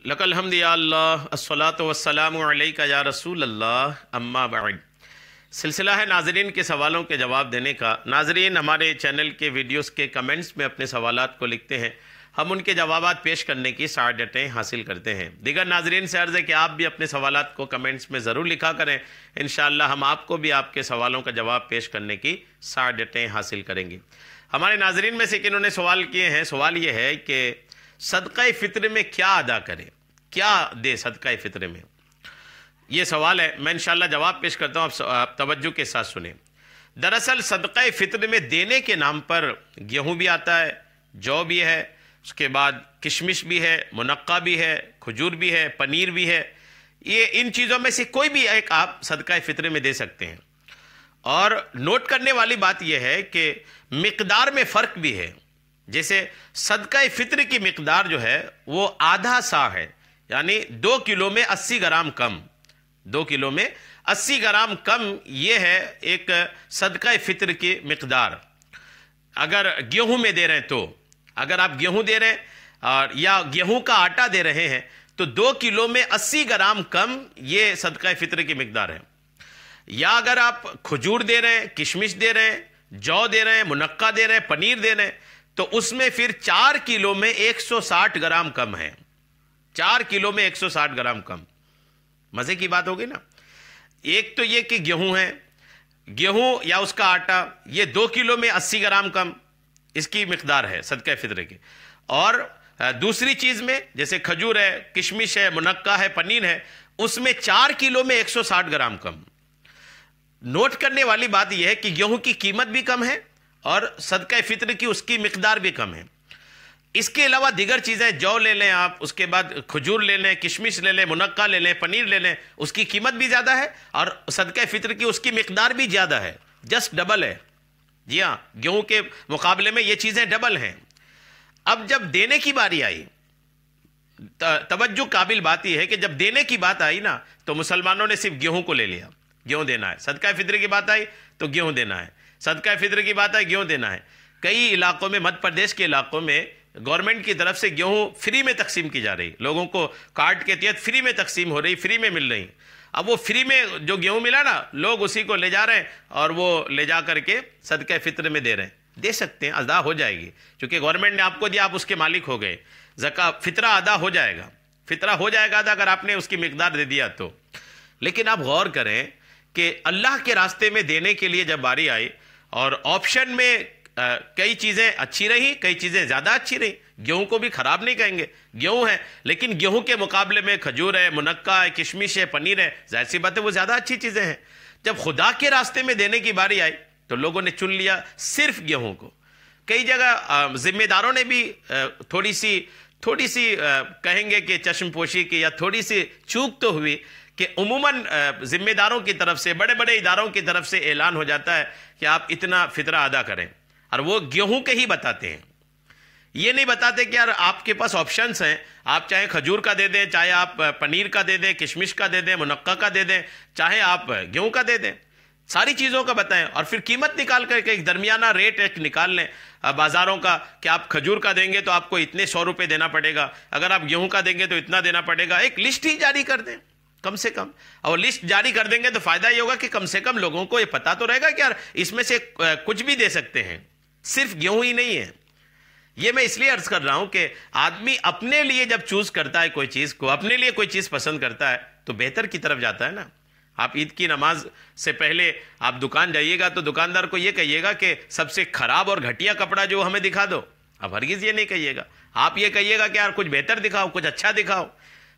لک الحمد یا اللہ الصلاۃ والسلام علیک یا رسول اللہ اما بعد۔ سلسلہ ہے ناظرین کے سوالوں کے جواب دینے کا۔ ناظرین ہمارے چینل کے ویڈیوز کے کمنٹس میں اپنے سوالات کو لکھتے ہیں، ہم ان کے جوابات پیش کرنے کی سعادتیں حاصل کرتے ہیں۔ دیگر ناظرین سے عرض ہے کہ آپ بھی اپنے سوالات کو کمنٹس میں ضرور لکھا کریں، انشاءاللہ ہم آپ کو بھی آپ کے سوالوں کا جواب پیش کرنے کی سعادتیں حاصل کریں گے۔ ہمارے ناظرین میں سے کنہوں نے سوال کیے ہیں، سوال یہ ہے کہ صدقہ فطر میں کیا ادا کریں، کیا دے صدقہ فطر میں؟ یہ سوال ہے، میں انشاءاللہ جواب پیش کرتا ہوں، آپ توجہ کے ساتھ سنیں۔ دراصل صدقہ فطر میں دینے کے نام پر گیہوں بھی آتا ہے، جو بھی ہے، اس کے بعد کشمش بھی ہے، منقع بھی ہے، کھجور بھی ہے، پنیر بھی ہے۔ یہ ان چیزوں میں سے کوئی بھی ایک آپ صدقہ فطر میں دے سکتے ہیں۔ اور نوٹ کرنے والی بات یہ ہے کہ مقدار میں فرق بھی ہے۔ جیسے صدقہ فطر کی مقدار جو ہے وہ آدھا سا ہے، یعنی 2 کلو میں 80 گرام کم، 2 کلو میں 80 گرام کم، یہ ہے ایک صدقہ فطر کی مقدار۔ اگر گیہوں میں دے رہے ہیں تو اگر آپ گیہوں دے رہے ہیں اور یا گیہوں کا آٹا دے رہے ہیں تو 2 کلو میں 80 گرام کم یہ صدقہ فطر کی مقدار ہے۔ یا اگر آپ کھجور دے رہے ہیں، کشمش دے رہے ہیں، جو دے رہے ہیں، منقع دے رہے ہیں، پنیر دے رہے ہیں، تو اس میں پھر 4 کلو میں 160 گرام کم ہے، 4 کلو میں 160 گرام کم۔ مزے کی بات ہوگی نا۔ ایک تو یہ کہ گیہوں ہے، گیہوں یا اس کا آٹا، یہ 2 کلو میں 80 گرام کم اس کی مقدار ہے صدقہ فطر کی۔ اور دوسری چیز میں جیسے کھجور ہے، کشمش ہے، منقع ہے، پنیر ہے، اس میں 4 کلو میں 160 گرام کم۔ نوٹ کرنے والی بات یہ ہے کہ گیہوں کی قیمت بھی کم ہے اور صدقہ فطر کی اس کی مقدار بھی کم ہے۔ اس کے علاوہ دیگر چیزیں، جو لے لیں آپ، اس کے بعد کھجور لے لیں، کشمش لے لیں، منقع لے لیں، پنیر لے لیں، اس کی قیمت بھی زیادہ ہے اور صدقہ فطر کی اس کی مقدار بھی زیادہ ہے، جسٹ ڈبل ہے۔ جی ہاں، گیہوں کے مقابلے میں یہ چیزیں ڈبل ہیں۔ اب جب دینے کی باری آئی، توجہ قابل بات یہ ہے کہ جب دینے کی بات آئی نا تو مسلمانوں نے صرف گیہوں کو لے لیا، گیہوں دینا ہے۔ صدقہ فطر کی بات آئی تو گیہوں دینا ہے، صدقہ فطر کی بات آئی گیہوں دینا ہے۔ کئی علاقوں میں، مدھیہ پردیش کے علاقوں میں گورنمنٹ کی طرف سے گیہوں فری میں تقسیم کی جا رہی، لوگوں کو کارڈ کے تحت فری میں تقسیم ہو رہی، فری میں مل رہی۔ اب وہ فری میں جو گیہوں ملا نا، لوگ اسی کو لے جا رہے ہیں اور وہ لے جا کر کے صدقہ فطر میں دے رہے ہیں۔ دے سکتے ہیں، ادا ہو جائے گی، چونکہ گورنمنٹ نے آپ کو دیا، آپ اس کے مالک ہو گئے۔ فطرہ ادا ہو جائے گا، فطرہ ہو جائے گا ادا اگر آپ نے اس کی مقدار دے دیا تو۔ لیکن آپ غور کریں کہ اللہ کے راستے میں دینے کے لیے جب باری آئی اور آپشن میں کئی چیزیں اچھی رہی، کئی چیزیں زیادہ اچھی رہی۔ گیہوں کو بھی خراب نہیں کہیں گے، گیہوں ہے، لیکن گیہوں کے مقابلے میں کھجور ہے، منقع ہے، کشمش ہے، پنیر ہے، ظاہر سی بات ہے وہ زیادہ اچھی چیزیں ہیں۔ جب خدا کے راستے میں دینے کی باری آئی تو لوگوں نے چن لیا صرف گیہوں کو۔ کئی جگہ ذمہ داروں نے بھی تھوڑی سی کہیں گے کہ چشم پوشی کی یا تھوڑی سی چوک تو ہوئی کہ عموماً ذمہ داروں کی طرف سے، بڑے بڑے اداروں کی طرف سے اعلان ہو جاتا ہے کہ آپ اتنا فطرہ ادا کریں، اور وہ گیہوں کے ہی بتاتے ہیں۔ یہ نہیں بتاتے کہ یار آپ کے پاس آپشنز ہیں، آپ چاہے کھجور کا دے دیں، چاہے آپ پنیر کا دے دیں، کشمش کا دے دیں، منقع کا دے دیں، چاہے آپ گیہوں کا دے دیں، ساری چیزوں کا بتائیں، اور پھر قیمت نکال کر کے ایک درمیانہ ریٹ ایک نکال لیں بازاروں کا کہ آپ کھجور کا دیں گے تو آپ کو اتنے 100 روپے دینا پڑے گا، اگر آپ گیہوں کا دیں گے تو اتنا دینا پڑے گا۔ ایک لسٹ ہی جاری کر دیں کم سے کم، اور لسٹ جاری کر دیں گے تو فائدہ یہ ہوگا کہ کم سے کم لوگوں کو یہ پتا تو رہے گا کہ یار اس میں سے کچھ بھی دے سکتے ہیں، صرف گیہوں ہی نہیں ہے۔ یہ میں اس لیے عرض کر رہا ہوں کہ آدمی اپنے لیے جب چوز کرتا ہے کوئی چیز کو، اپنے لیے کوئی چیز پسند کرتا ہے تو بہتر کی طرف جاتا ہے نا۔ آپ عید کی نماز سے پہلے آپ دکان جائیے گا تو دکاندار کو یہ کہیے گا کہ سب سے خراب اور گھٹیا کپڑا جو ہمیں دکھا دو، اب ہرگز یہ نہیں کہیے گا، آپ یہ کہیے گا کہ یار کچھ بہتر دکھاؤ، کچھ اچھا دکھاؤ۔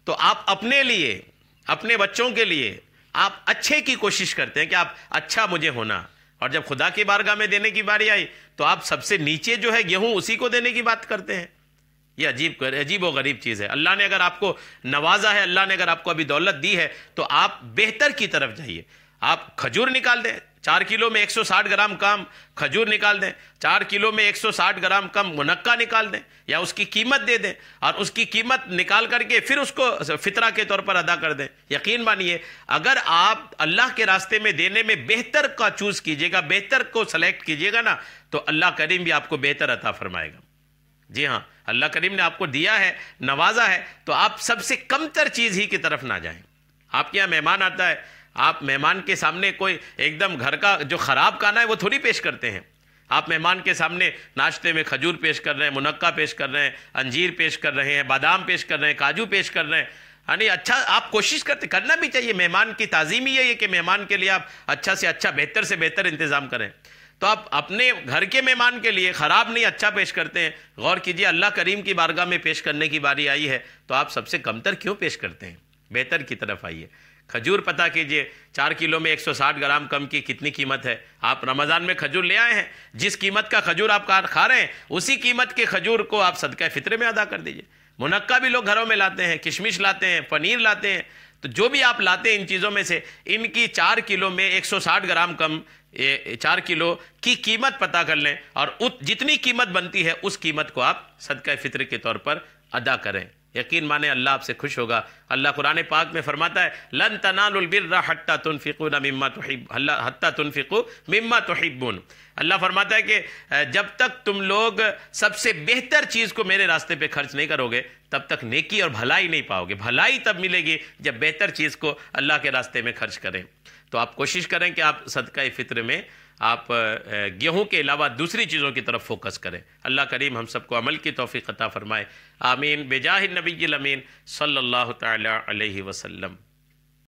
تو آپ اپنے لیے، اپنے بچوں کے لیے آپ اچھے کی کوشش کرتے ہیں کہ آپ اچھا مجھے ہونا، اور جب خدا کی بارگاہ میں دینے کی باری آئی تو آپ سب سے نیچے جو ہے گیہوں اسی کو دینے کی بات کرتے ہیں۔ یہ عجیب و غریب چیز ہے۔ اللہ نے اگر آپ کو نوازا ہے، اللہ نے اگر آپ کو ابھی دولت دی ہے تو آپ بہتر کی طرف جائیے۔ آپ کھجور نکال دیں، 4 کلو میں 160 گرام کم کھجور نکال دیں، 4 کلو میں 160 گرام کم منقع نکال دیں، یا اس کی قیمت دے دیں، اور اس کی قیمت نکال کر کے پھر اس کو فطرہ کے طور پر ادا کر دیں۔ یقین مانیے اگر آپ اللہ کے راستے میں دینے میں بہتر کا چوز کیجئے گا، بہتر کو سلیکٹ کیجئے گا نا، تو اللہ کریم بھی آپ کو بہتر عطا فرمائے گا۔ جی ہاں، اللہ کریم نے آپ کو دیا ہے، نوازا ہے، تو آپ سب سے کم تر چیز ہی کی طرف نہ جائیں۔ آپ کے یہاں مہمان آتا ہے، آپ مہمان کے سامنے کوئی ایک دم گھر کا جو خراب کھانا ہے وہ تھوڑی پیش کرتے ہیں۔ آپ مہمان کے سامنے ناشتے میں کھجور پیش کر رہے ہیں، منقع پیش کر رہے ہیں، انجیر پیش کر رہے ہیں، بادام پیش کر رہے ہیں، کاجو پیش کر رہے ہیں، یعنی اچھا آپ کوشش کرنا بھی چاہیے۔ مہمان کی تعظیم ہی ہے کہ مہمان کے لیے آپ اچھا سے اچھا، بہتر سے بہتر انتظام کریں۔ تو آپ اپنے گھر کے مہمان کے لیے خراب نہیں اچھا پیش کرتے ہیں، غور کیجئے اللہ کریم کی بارگاہ میں پیش کرنے کی باری آئی ہے تو آپ سب سے کم تر کیوں پیش کرتے ہیں؟ بہتر کی طرف آئیے۔ کھجور پتہ کیجئے 4 کلو میں 160 گرام کم کی کتنی قیمت ہے؟ آپ رمضان میں کھجور لے آئے ہیں، جس قیمت کا کھجور آپ کھا رہے ہیں اسی قیمت کے کھجور کو آپ صدقہ فطرے میں ادا کر دیجئے۔ منقع بھی لوگ گھروں میں لاتے ہیں، کشمش لاتے ہیں، پنیر لاتے ہیں، تو جو بھی آپ لاتے ہیں ان چیزوں میں سے ان کی 4 کلو میں 160 گرام کم 4 کلو کی قیمت پتہ کر لیں اور جتنی قیمت بنتی ہے اس قیمت کو آپ صدقہ فطر کے طور پر ادا کریں۔ یقین مانیں اللہ آپ سے خوش ہوگا۔ اللہ قرآن پاک میں فرماتا ہے لن تنالوا البر حتى تنفقوا مما تحبون۔ اللہ فرماتا ہے کہ جب تک تم لوگ سب سے بہتر چیز کو میرے راستے پہ خرچ نہیں کرو گے تب تک نیکی اور بھلائی نہیں پاؤ گے۔ بھلائی تب ملے گی جب بہتر چیز کو اللہ کے راستے میں خرچ کریں۔ تو آپ کوشش کریں کہ آپ صدقہ فطر میں آپ گیہوں کے علاوہ دوسری چیزوں کی طرف فوکس کریں۔ اللہ کریم ہم سب کو عمل کی توفیق عطا فرمائے، آمین، بجاہ النبی الامین صلی اللہ تعالی علیہ وسلم۔